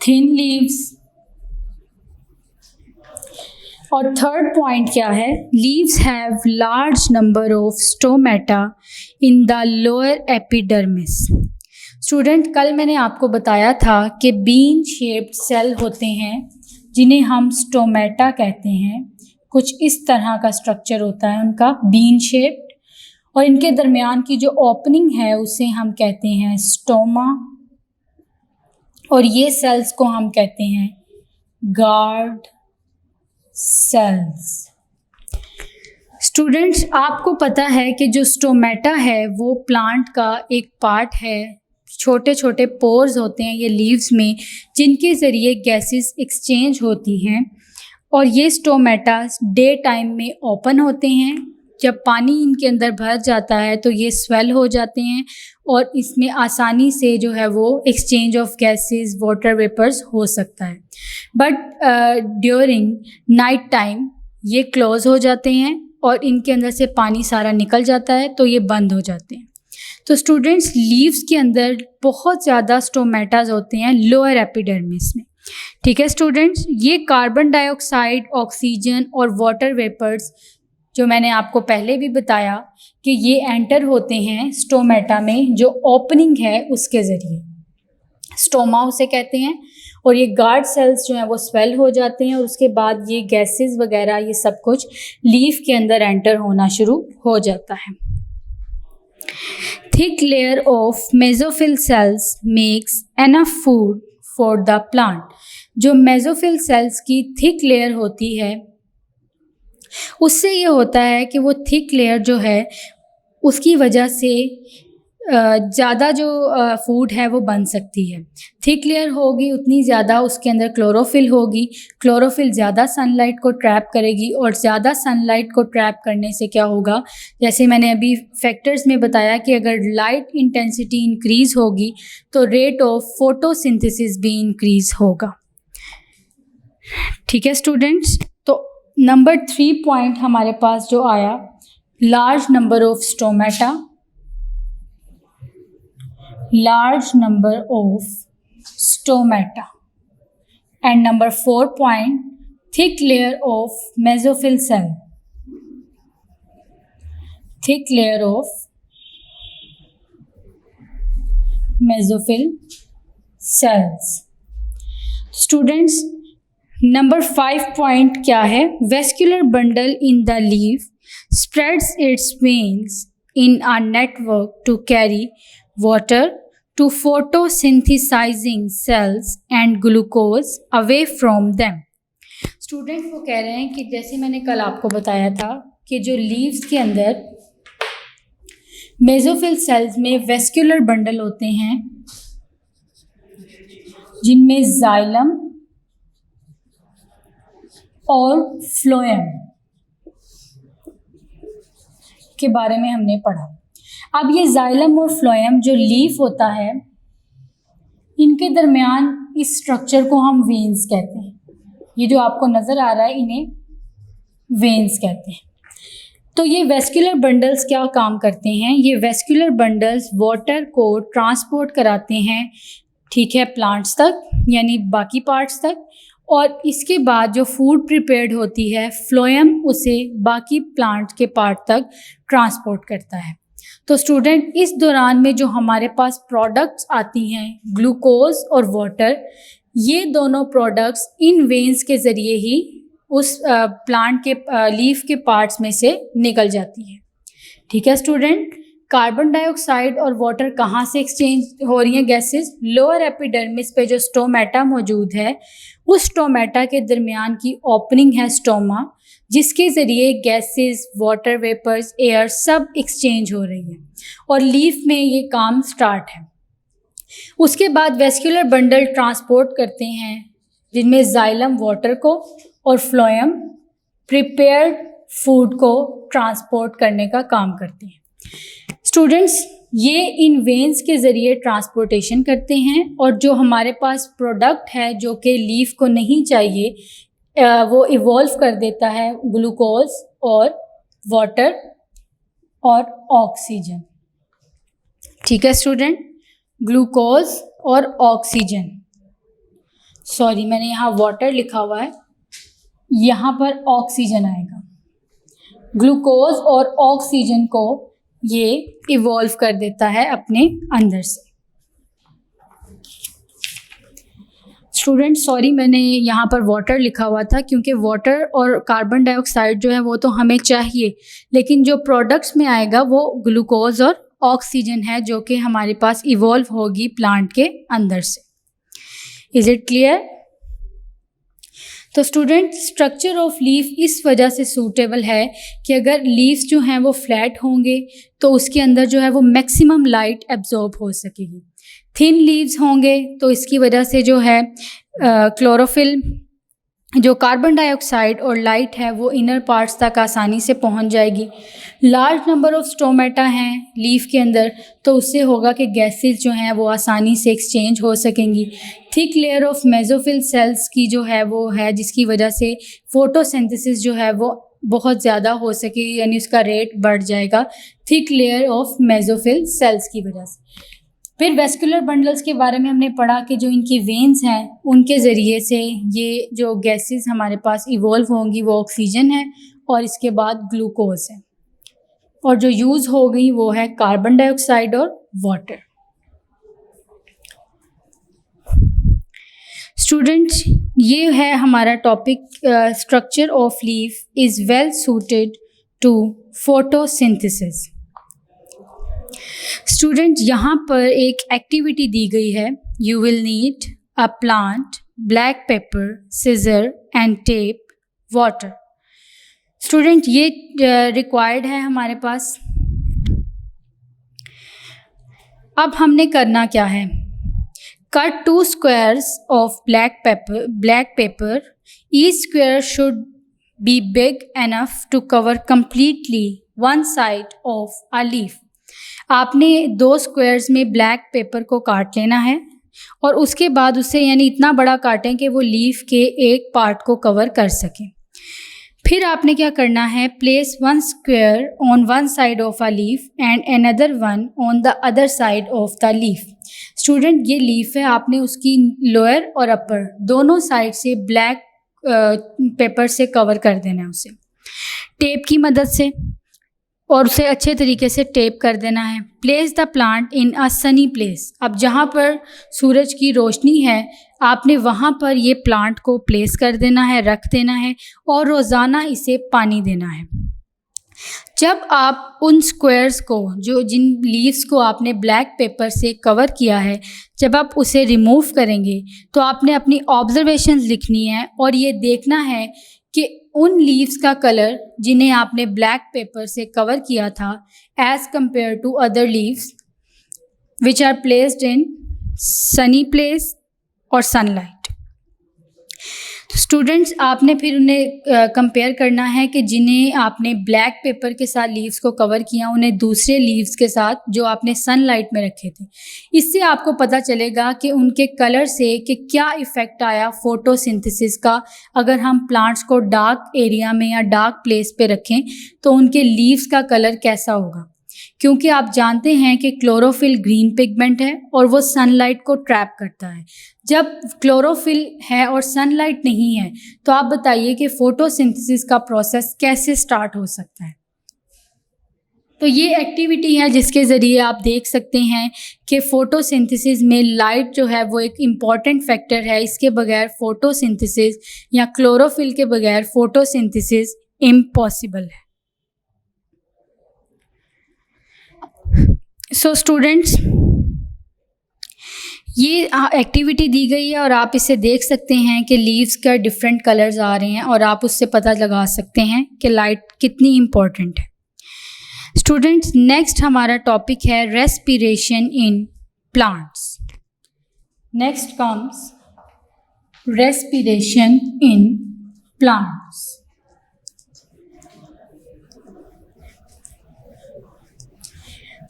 B: थिन लीव्स, और थर्ड पॉइंट क्या है, leaves have large number of stomata in the lower epidermis. Student, कल मैंने आपको बताया था कि बीन शेप्ड सेल होते हैं जिन्हें हम स्टोमेटा कहते हैं। कुछ इस तरह का स्ट्रक्चर होता है उनका, बीन शेप्ड, और इनके दरमियान की जो ओपनिंग है उसे हम कहते हैं स्टोमा, और ये सेल्स को हम कहते हैं गार्ड सेल्स। स्टूडेंट्स, आपको पता है कि जो स्टोमेटा है वो प्लांट का एक पार्ट है, छोटे छोटे पोर्स होते हैं ये लीव्स में जिनके ज़रिए गैसेस एक्सचेंज होती हैं, और ये स्टोमेटा डे टाइम में ओपन होते हैं। जब पानी इनके अंदर भर जाता है तो ये स्वेल हो जाते हैं और इसमें आसानी से जो है वो exchange of gases, water vapours हो सकता है। बट ड्यूरिंग नाइट टाइम ये क्लोज़ हो जाते हैं और इनके अंदर से पानी सारा निकल जाता है तो ये बंद हो जाते हैं। तो स्टूडेंट्स, लीव्स के अंदर बहुत ज़्यादा स्टोमेटाज होते हैं लोअर एपिडर्मिस में। ठीक है स्टूडेंट्स, ये कार्बन डाइऑक्साइड, ऑक्सीजन और वाटर वेपर्स जो मैंने आपको पहले भी बताया कि ये एंटर होते हैं स्टोमेटा में, जो ओपनिंग है उसके ज़रिए, स्टोमा उसे कहते हैं, और ये गार्ड सेल्स जो हैं वो स्वेल हो जाते हैं और उसके बाद ये गैसेस वगैरह ये सब कुछ लीफ के अंदर एंटर होना शुरू हो जाता है। Thick layer of mesophyll cells makes enough food for the plant. जो मेसोफिल सेल्स की थिक लेयर होती है उससे ये होता है कि वो थिक लेयर जो है उसकी वजह से ज़्यादा जो फूड है वो बन सकती है। थिक लेयर होगी उतनी ज़्यादा उसके अंदर क्लोरोफिल होगी, क्लोरोफिल ज़्यादा सनलाइट को ट्रैप करेगी और ज़्यादा सनलाइट को ट्रैप करने से क्या होगा, जैसे मैंने अभी फैक्टर्स में बताया कि अगर लाइट इंटेंसिटी इंक्रीज़ होगी तो रेट ऑफ फोटोसिंथेसिस भी इंक्रीज़ होगा। ठीक है स्टूडेंट्स, तो नंबर 3 पॉइंट हमारे पास जो आया, large number of stomata, large number of stomata, and number 4 point, thick layer of mesophyll cell, thick layer of mesophyll cells। Students number 5 point क्या है, vascular bundle in the leaf spreads its veins in a network to carry water to photosynthesizing cells and glucose away from them। Student वो कह रहे हैं कि जैसे मैंने कल आपको बताया था कि जो लीव्स के अंदर मेसोफिल सेल्स में वेस्कुलर बंडल होते हैं जिनमें जाइलम और फ्लोएम के बारे में हमने पढ़ा। अब ये जाइलम और फ्लोएम जो लीफ होता है, इनके दरमियान इस स्ट्रक्चर को हम वेन्स कहते हैं। ये जो आपको नज़र आ रहा है इन्हें वेन्स कहते हैं। तो ये वेस्कुलर बंडल्स क्या काम करते हैं, ये वेस्कुलर बंडल्स वाटर को ट्रांसपोर्ट कराते हैं, ठीक है, प्लांट्स तक यानी बाकी पार्ट्स तक, और इसके बाद जो फूड प्रिपेयर्ड होती है फ्लोएम उसे बाकी प्लांट के पार्ट तक ट्रांसपोर्ट करता है। तो स्टूडेंट इस दौरान में जो हमारे पास प्रोडक्ट्स आती हैं ग्लूकोज और वाटर, ये दोनों प्रोडक्ट्स इन वेन्स के ज़रिए ही उस प्लांट के लीफ के पार्ट्स में से निकल जाती है। ठीक है स्टूडेंट, कार्बन डाइऑक्साइड और वाटर कहाँ से एक्सचेंज हो रही हैं गैसेस, लोअर एपिडर्मिस पे जो स्टोमेटा मौजूद है उस स्टोमेटा के दरमियान की ओपनिंग है स्टोमा, जिसके ज़रिए गैसेस, वाटर वेपर्स, एयर सब एक्सचेंज हो रही है और लीफ में ये काम स्टार्ट है। उसके बाद वेस्कुलर बंडल ट्रांसपोर्ट करते हैं जिनमें जाइलम वाटर को और फ्लोएम प्रिपेयर्ड फूड को ट्रांसपोर्ट करने का काम करते हैं। स्टूडेंट्स ये इन वेन्स के ज़रिए ट्रांसपोर्टेशन करते हैं और जो हमारे पास प्रोडक्ट है जो कि लीफ को नहीं चाहिए वो इवॉल्व कर देता है ग्लूकोज और वाटर और ऑक्सीजन। ठीक है स्टूडेंट, ग्लूकोज और ऑक्सीजन, सॉरी मैंने यहाँ वाटर लिखा हुआ है, यहाँ पर ऑक्सीजन आएगा। ग्लूकोज और ऑक्सीजन को ये इवॉल्व कर देता है अपने अंदर से। स्टूडेंट सॉरी मैंने यहाँ पर वाटर लिखा हुआ था क्योंकि वाटर और कार्बन डाइऑक्साइड जो है वो तो हमें चाहिए, लेकिन जो प्रोडक्ट्स में आएगा वो ग्लूकोज और ऑक्सीजन है जो कि हमारे पास इवॉल्व होगी प्लांट के अंदर से। Is it clear? तो स्टूडेंट स्ट्रक्चर ऑफ लीफ इस वजह से सूटेबल है कि अगर लीव्स जो हैं वो फ्लैट होंगे तो उसके अंदर जो है वो मैक्सिमम लाइट एब्जॉर्ब हो सकेगी। थिन लीव्स होंगे तो इसकी वजह से जो है क्लोरोफिल, जो कार्बन डाइऑक्साइड और लाइट है वो इनर पार्ट्स तक आसानी से पहुंच जाएगी। लार्ज नंबर ऑफ स्टोमेटा हैं लीफ के अंदर तो उससे होगा कि गैसेस जो हैं वो आसानी से एक्सचेंज हो सकेंगी। Thick layer of mesophyll cells की जो है वो है जिसकी वजह से फोटोसिंथेसिस जो है वो बहुत ज़्यादा हो सकेगी, यानी उसका रेट बढ़ जाएगा thick layer of mesophyll cells की वजह से। फिर वेस्कुलर बंडल्स के बारे में हमने पढ़ा कि जो इनकी वेन्स हैं उनके ज़रिए से ये जो गैसेस हमारे पास इवॉल्व होंगी वो ऑक्सीजन है और इसके बाद ग्लूकोज है, और जो यूज़ हो गई वो है कार्बन डाइऑक्साइड और वाटर। स्टूडेंट्स ये है हमारा topic, structure of leaf is well suited to photosynthesis. Student यहाँ पर एक एक्टिविटी दी गई है, you will need a plant, black paper, scissor and tape, water. Student ये रिक्वायर्ड है हमारे पास। अब हमने करना क्या है, cut 2 squares of black paper. Each square should be big enough to cover completely one side of a leaf. आपने 2 स्क्वायर्स में ब्लैक पेपर को काट लेना है और उसके बाद उसे यानी इतना बड़ा काटें कि वो लीफ के एक पार्ट को कवर कर सकें। फिर आपने क्या करना है, place 1 square on one side of a leaf and another one on the other side of the leaf. Student, ये लीफ है, आपने उसकी लोअर और अपर दोनों साइड से ब्लैक पेपर से कवर कर देना है उसे टेप की मदद से, और उसे अच्छे तरीके से टेप कर देना है। Place the plant in a Sunny place. अब जहाँ पर सूरज की रोशनी है आपने वहाँ पर ये प्लांट को प्लेस कर देना है, रख देना है और रोज़ाना इसे पानी देना है। जब आप उन स्क्वायर्स को, जो जिन लीव्स को आपने ब्लैक पेपर से कवर किया है, जब आप उसे रिमूव करेंगे तो आपने अपनी ऑब्जर्वेशंस लिखनी है और ये देखना है कि उन लीव्स का कलर जिन्हें आपने ब्लैक पेपर से कवर किया था as compare to other leaves which are placed in sunny place और सनलाइट। स्टूडेंट्स, आपने फिर उन्हें कंपेयर करना है कि जिन्हें आपने ब्लैक पेपर के साथ लीव्स को कवर किया उन्हें दूसरे लीव्स के साथ जो आपने सनलाइट में रखे थे। इससे आपको पता चलेगा कि उनके कलर से कि क्या इफ़ेक्ट आया फोटोसिंथेसिस का। अगर हम प्लांट्स को डार्क एरिया में या डार्क प्लेस पे रखें तो उनके लीव्स का कलर कैसा होगा, क्योंकि आप जानते हैं कि क्लोरोफिल ग्रीन पिगमेंट है और वो सनलाइट को ट्रैप करता है। जब क्लोरोफिल है और सनलाइट नहीं है तो आप बताइए कि फोटोसिंथेसिस का प्रोसेस कैसे स्टार्ट हो सकता है। तो ये एक्टिविटी है जिसके ज़रिए आप देख सकते हैं कि फ़ोटोसिंथेसिस में लाइट जो है वो एक इम्पॉर्टेंट फैक्टर है। इसके बगैर फ़ोटोसिंथेसिस या क्लोरोफिल के बगैर फ़ोटोसिंथेसिस इम्पॉसिबल है। सो स्टूडेंट्स, ये एक्टिविटी दी गई है और आप इसे देख सकते हैं कि लीव्स का डिफरेंट कलर्स आ रहे हैं और आप उससे पता लगा सकते हैं कि लाइट कितनी इम्पोर्टेंट है। स्टूडेंट्स, नेक्स्ट हमारा टॉपिक है respiration in plants. Next comes respiration in plants.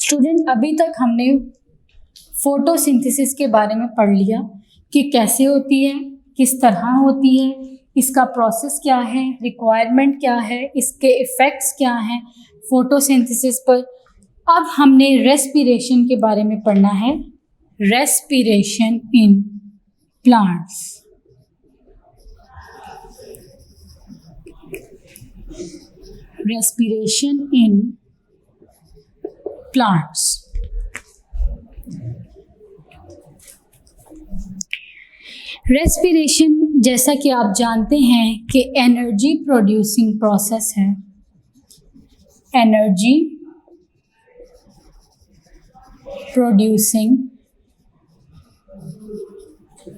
B: Student, अभी तक हमने फोटोसिंथेसिस के बारे में पढ़ लिया कि कैसे होती है, किस तरह होती है, इसका प्रोसेस क्या है, रिक्वायरमेंट क्या है, इसके इफ़ेक्ट्स क्या हैं फोटोसिंथेसिस पर। अब हमने रेस्पिरेशन के बारे में पढ़ना है, respiration in plants. Respiration in plants. Respiration, जैसा कि आप जानते हैं कि एनर्जी प्रोड्यूसिंग प्रोसेस है। Energy producing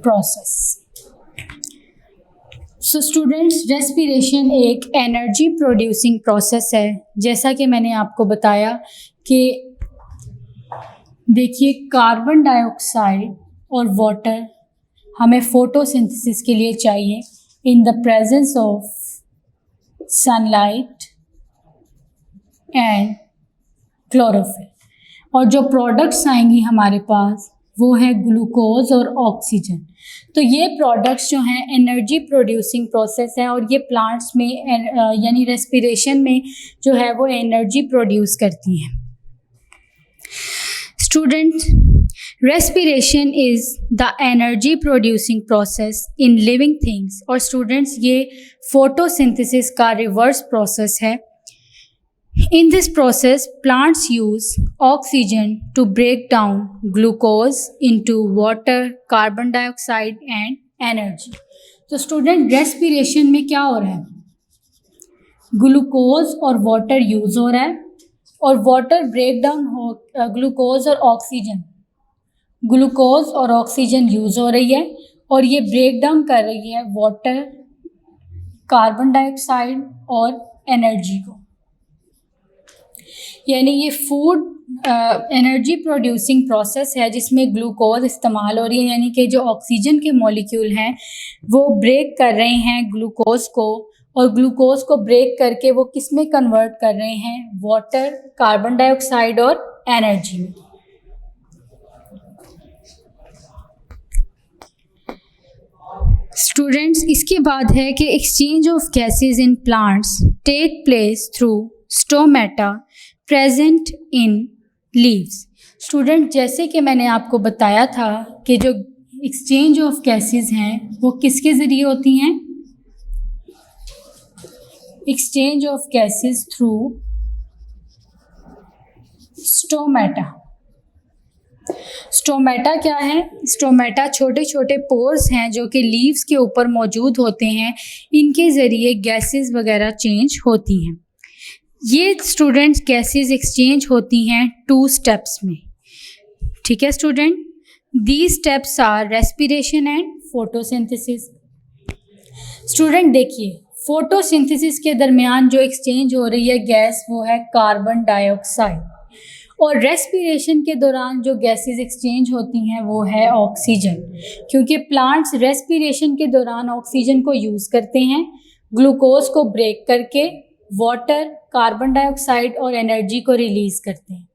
B: process. So students, respiration एक एनर्जी प्रोड्यूसिंग प्रोसेस है। जैसा कि मैंने आपको बताया कि देखिए, कार्बन डाइऑक्साइड और वाटर हमें फोटोसिंथेसिस के लिए चाहिए in the presence of sunlight and chlorophyll, और जो प्रोडक्ट्स आएंगी हमारे पास वो है ग्लूकोज और ऑक्सीजन। तो ये प्रोडक्ट्स जो हैं एनर्जी प्रोड्यूसिंग प्रोसेस है और ये प्लांट्स में यानी रेस्पिरेशन में जो है वो एनर्जी प्रोड्यूस करती हैं। Students, respiration is the energy producing process in living things. और स्टूडेंट्स, ये फोटोसिंथेसिस का रिवर्स प्रोसेस है। In this process, plants use oxygen to break down glucose into water, carbon dioxide and energy. तो student, respiration में क्या हो रहा है, ग्लूकोज और वाटर यूज़ हो रहा है और वाटर ब्रेक डाउन हो, ग्लूकोज और ऑक्सीजन, ग्लूकोज और ऑक्सीजन यूज़ हो रही है और ये ब्रेक डाउन कर रही है वाटर, कार्बन डाइऑक्साइड और एनर्जी को। यानी ये फूड एनर्जी प्रोड्यूसिंग प्रोसेस है जिसमें ग्लूकोज इस्तेमाल हो रही है, यानी कि जो ऑक्सीजन के मॉलिक्यूल हैं वो ब्रेक कर रहे हैं ग्लूकोज को, और ग्लूकोज को ब्रेक करके वो किस में कन्वर्ट कर रहे हैं, वाटर, कार्बन डाइऑक्साइड और एनर्जी में। स्टूडेंट्स, इसके बाद है कि exchange of gases in plants take place through stomata present in leaves. Student, जैसे कि मैंने आपको बताया था कि जो एक्सचेंज ऑफ गैसेस हैं वो किसके ज़रिए होती हैं, exchange of gases through stomata. Stomata क्या है? स्टोमेटा छोटे छोटे पोर्स हैं जो कि लीव्स के ऊपर मौजूद होते हैं, इनके ज़रिए गैसेस वगैरह चेंज होती हैं। ये स्टूडेंट्स गैसेस एक्सचेंज होती हैं 2 स्टेप्स में। ठीक है student, these steps are respiration and photosynthesis. Student देखिए, फोटोसिंथेसिस के दरमियान जो एक्सचेंज हो रही है गैस वो है कार्बन डाइऑक्साइड, और रेस्पिरेशन के दौरान जो गैसेस एक्सचेंज होती हैं वो है ऑक्सीजन, क्योंकि प्लांट्स रेस्पिरेशन के दौरान ऑक्सीजन को यूज़ करते हैं, ग्लूकोज को ब्रेक करके वाटर, कार्बन डाइऑक्साइड और एनर्जी को रिलीज़ करते हैं।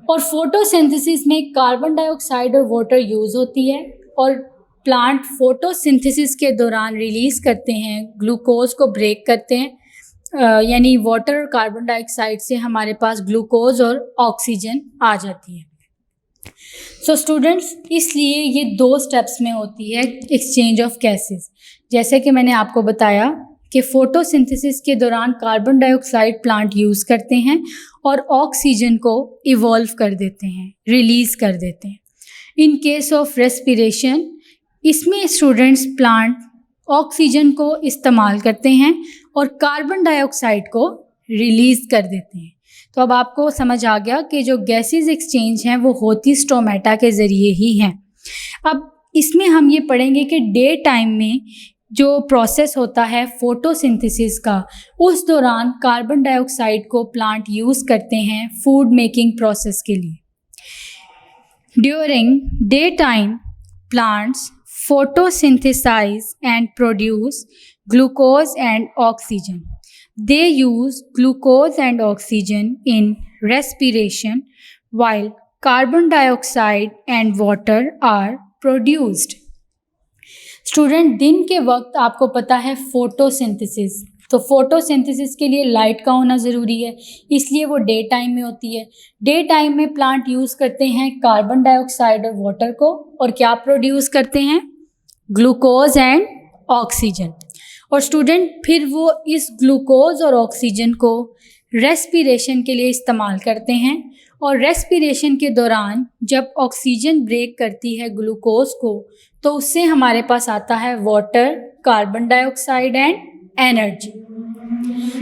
B: और फोटोसिंथेसिस में कार्बन डाइऑक्साइड और वाटर यूज़ होती है, और प्लांट फोटोसिंथेसिस के दौरान रिलीज़ करते हैं, ग्लूकोज को ब्रेक करते हैं, यानी वाटर और कार्बन डाइऑक्साइड से हमारे पास ग्लूकोज और ऑक्सीजन आ जाती है। सो स्टूडेंट्स, इसलिए ये 2 स्टेप्स में होती है एक्सचेंज ऑफ गैसेस। जैसे कि मैंने आपको बताया कि फोटोसिंथेसिस के दौरान कार्बन डाइऑक्साइड प्लांट यूज़ करते हैं और ऑक्सीजन को इवॉल्व कर देते हैं, रिलीज़ कर देते हैं। इन केस ऑफ रेस्पिरेशन, इसमें स्टूडेंट्स प्लांट ऑक्सीजन को इस्तेमाल करते हैं और कार्बन डाइऑक्साइड को रिलीज़ कर देते हैं। तो अब आपको समझ आ गया कि जो गैसेस एक्सचेंज हैं वो होती स्टोमेटा के ज़रिए ही हैं। अब इसमें हम ये पढ़ेंगे कि डे टाइम में जो प्रोसेस होता है फोटोसिंथेसिस का, उस दौरान कार्बन डाइऑक्साइड को प्लांट यूज़ करते हैं फूड मेकिंग प्रोसेस के लिए। During day time plants photosynthesize and produce glucose and oxygen. They use glucose and oxygen in respiration while carbon dioxide and water are produced. Student, दिन के वक्त आपको पता है फोटोसिंथेसिस, तो फोटोसिंथेसिस के लिए लाइट का होना ज़रूरी है, इसलिए वो डे टाइम में होती है। डे टाइम में प्लांट यूज़ करते हैं कार्बन डाइऑक्साइड और वाटर को, और क्या प्रोड्यूस करते हैं, ग्लूकोज एंड ऑक्सीजन। और स्टूडेंट फिर वो इस ग्लूकोज और ऑक्सीजन को रेस्पिरेशन के लिए इस्तेमाल करते हैं, और रेस्पिरेशन के दौरान जब ऑक्सीजन ब्रेक करती है ग्लूकोज को तो उससे हमारे पास आता है water, carbon dioxide and energy.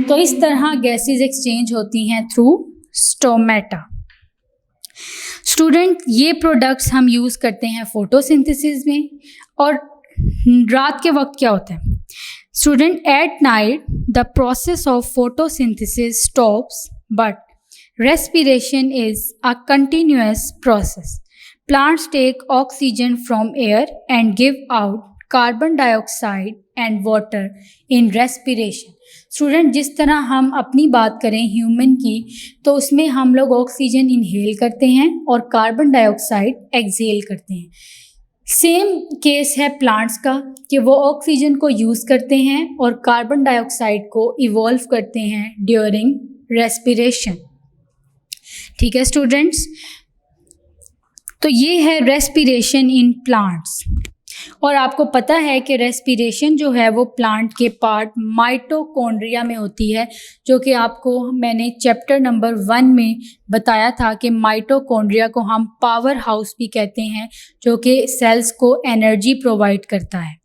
B: तो इस तरह गैसेस एक्सचेंज होती हैं थ्रू स्टोमेटा। स्टूडेंट, ये प्रोडक्ट्स हम यूज़ करते हैं फोटोसिंथेसिस में। और रात के वक्त क्या होता है student? At night the process of photosynthesis stops but respiration is a continuous process. Plants take oxygen from air and give out carbon dioxide and water in respiration. Student, जिस तरह हम अपनी बात करें ह्यूमन की, तो उसमें हम लोग ऑक्सीजन इनहेल करते हैं और कार्बन डाइऑक्साइड एक्सहेल करते हैं। सेम केस है प्लांट्स का कि वो ऑक्सीजन को यूज़ करते हैं और कार्बन डाइऑक्साइड को इवॉल्व करते हैं ड्यूरिंग रेस्पिरेशन। ठीक है स्टूडेंट्स, तो ये है रेस्पिरेशन इन प्लांट्स। और आपको पता है कि रेस्पिरेशन जो है वो प्लांट के पार्ट माइटोकॉन्ड्रिया में होती है, जो कि आपको मैंने चैप्टर नंबर 1 में बताया था कि माइटोकॉन्ड्रिया को हम पावर हाउस भी कहते हैं, जो कि सेल्स को एनर्जी प्रोवाइड करता है।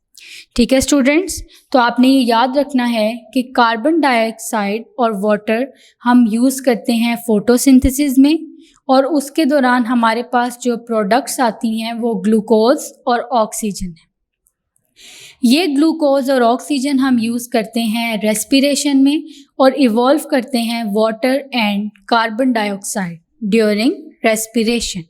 B: ठीक है स्टूडेंट्स, तो आपने ये याद रखना है कि कार्बन डाइऑक्साइड और वाटर हम यूज़ करते हैं फोटोसिंथेसिस में, और उसके दौरान हमारे पास जो प्रोडक्ट्स आती हैं वो ग्लूकोज और ऑक्सीजन है। ये ग्लूकोज और ऑक्सीजन हम यूज़ करते हैं रेस्पिरेशन में और इवॉल्व करते हैं water and carbon dioxide during respiration,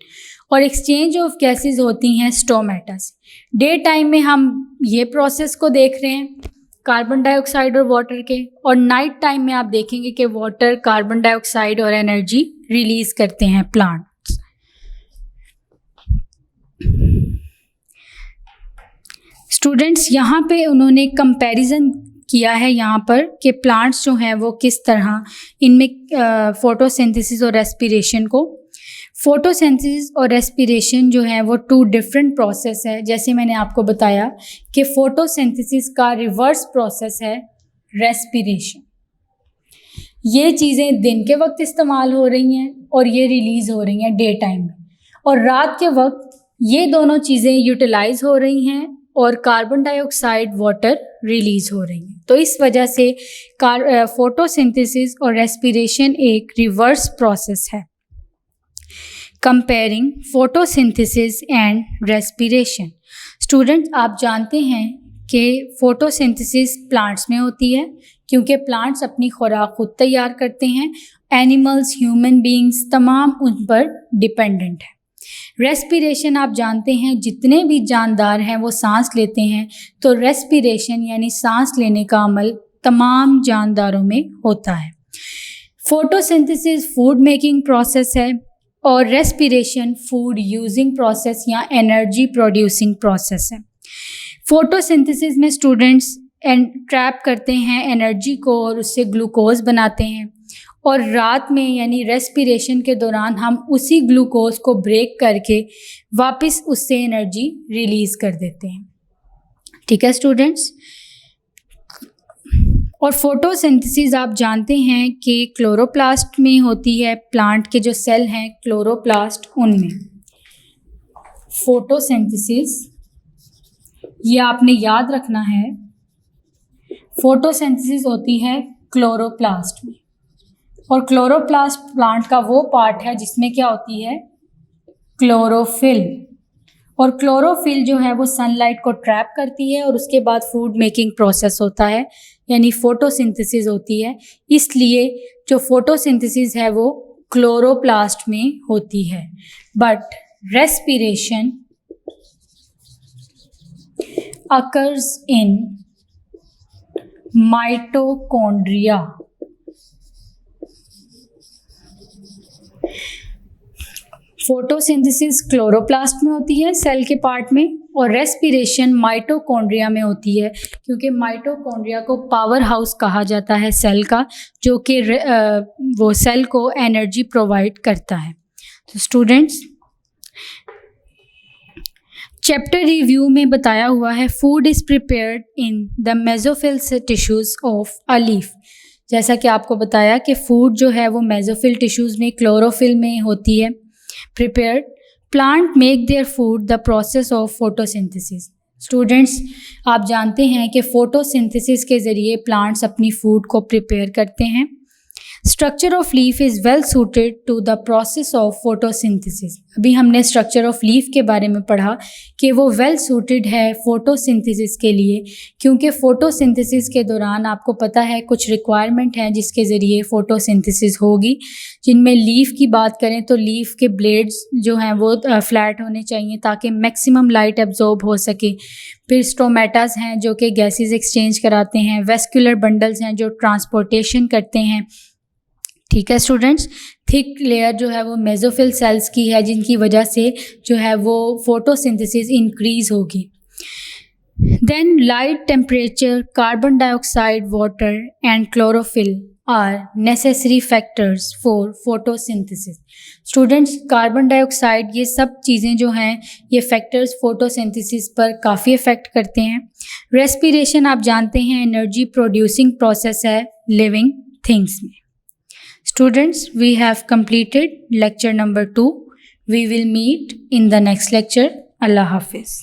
B: और एक्सचेंज ऑफ गैसेस होती हैं स्टोमेटा से। डे टाइम में हम ये प्रोसेस को देख रहे हैं कार्बन डाइऑक्साइड और वाटर के, और नाइट टाइम में आप देखेंगे कि वाटर कार्बन डाइऑक्साइड और एनर्जी रिलीज करते हैं प्लांट्स। स्टूडेंट्स, यहाँ पे उन्होंने कंपैरिजन किया है यहाँ पर कि प्लांट्स जो हैं वो किस तरह इनमें फोटोसिंथेसिस और रेस्पिरेशन को, फोटोसिंथेसिस और रेस्पिरेशन जो है वो 2 डिफरेंट प्रोसेस है। जैसे मैंने आपको बताया कि फोटोसिंथेसिस का रिवर्स प्रोसेस है रेस्पिरेशन। ये चीज़ें दिन के वक्त इस्तेमाल हो रही हैं और ये रिलीज़ हो रही हैं डे टाइम में, और रात के वक्त ये दोनों चीज़ें यूटिलाइज हो रही हैं और कार्बन डाइऑक्साइड वाटर रिलीज़ हो रही हैं। तो इस वजह से फोटोसिंथेसिस और रेस्पिरेशन एक रिवर्स प्रोसेस है। Comparing photosynthesis and respiration. Students, आप जानते हैं कि फोटोसिंथेसिस प्लांट्स में होती है क्योंकि प्लांट्स अपनी खुराक खुद तैयार करते हैं। एनिमल्स, ह्यूमन बीइंग्स तमाम उन पर डिपेंडेंट है। रेस्पिरेशन आप जानते हैं जितने भी जानदार हैं वो सांस लेते हैं, तो रेस्पिरेशन यानी सांस लेने का अमल तमाम जानदारों में होता है। फोटोसिंथेसिस फूड मेकिंग प्रोसेस है और रेस्पिरेशन फूड यूजिंग प्रोसेस या एनर्जी प्रोड्यूसिंग प्रोसेस है। फोटोसिंथेसिस में स्टूडेंट्स ट्रैप करते हैं एनर्जी को और उससे ग्लूकोज बनाते हैं, और रात में यानी रेस्पिरेशन के दौरान हम उसी ग्लूकोज को ब्रेक करके वापस उससे एनर्जी रिलीज़ कर देते हैं। ठीक है स्टूडेंट्स, और फोटोसिंथेसिस आप जानते हैं कि क्लोरोप्लास्ट में होती है। प्लांट के जो सेल हैं क्लोरोप्लास्ट, उनमें फोटोसिंथेसिस, ये आपने याद रखना है, फोटोसिंथेसिस होती है क्लोरोप्लास्ट में, और क्लोरोप्लास्ट प्लांट का वो पार्ट है जिसमें क्या होती है, क्लोरोफिल, और क्लोरोफिल जो है वो सनलाइट को ट्रैप करती है और उसके बाद फूड मेकिंग प्रोसेस होता है यानी फोटोसिंथेसिस होती है। इसलिए जो फोटोसिंथेसिस है वो क्लोरोप्लास्ट में होती है। But respiration occurs in mitochondria। Photosynthesis chloroplast में होती है सेल के पार्ट में, और रेस्पिरेशन माइटोकॉन्ड्रिया में होती है क्योंकि माइटोकॉन्ड्रिया को पावर हाउस कहा जाता है सेल का, जो कि वो सेल को एनर्जी प्रोवाइड करता है। तो स्टूडेंट्स, चैप्टर रिव्यू में बताया हुआ है food is prepared in the mesophyll tissues of a leaf. जैसा कि आपको बताया कि फूड जो है वो मेसोफिल टिश्यूज़ में क्लोरोफिल में होती है prepared. Plant make their food the process of photosynthesis. Students, आप जानते हैं कि फोटोसिंथेसिस के ज़रिए प्लांट्स अपनी फूड को प्रिपेयर करते हैं। Structure of leaf is well suited to the process of photosynthesis. अभी हमने स्ट्रक्चर ऑफ लीफ के बारे में पढ़ा कि वो वेल सूटेड है फोटोसिंथेसिस के लिए, क्योंकि फ़ोटोसिंथेसिस के दौरान आपको पता है कुछ रिक्वायरमेंट हैं जिसके ज़रिए फ़ोटोसिंथेसिस होगी। जिनमें लीफ की बात करें तो लीफ के ब्लेड्स जो हैं वो फ्लैट होने चाहिए ताकि मैक्सिमम लाइट एब्जॉर्ब हो सके। फिर स्टोमेटास हैं जो कि गैसेस एक्सचेंज कराते हैं। वेस्कुलर बंडल्स हैं जो ट्रांसपोर्टेशन करते हैं। ठीक है स्टूडेंट्स, थिक लेयर जो है वो मेसोफिल सेल्स की है जिनकी वजह से जो है वो फोटोसिंथेसिस इंक्रीज होगी। Then light, temperature, carbon dioxide, water and chlorophyll are necessary factors for photosynthesis. Students, carbon dioxide, ये सब चीज़ें जो हैं ये फैक्टर्स फोटोसिंथेसिस पर काफ़ी इफ़ेक्ट करते हैं। रेस्पिरेशन आप जानते हैं एनर्जी प्रोड्यूसिंग प्रोसेस है लिविंग थिंग्स में। Students, we have completed lecture number 2. We will meet in the next lecture. Allah Hafiz.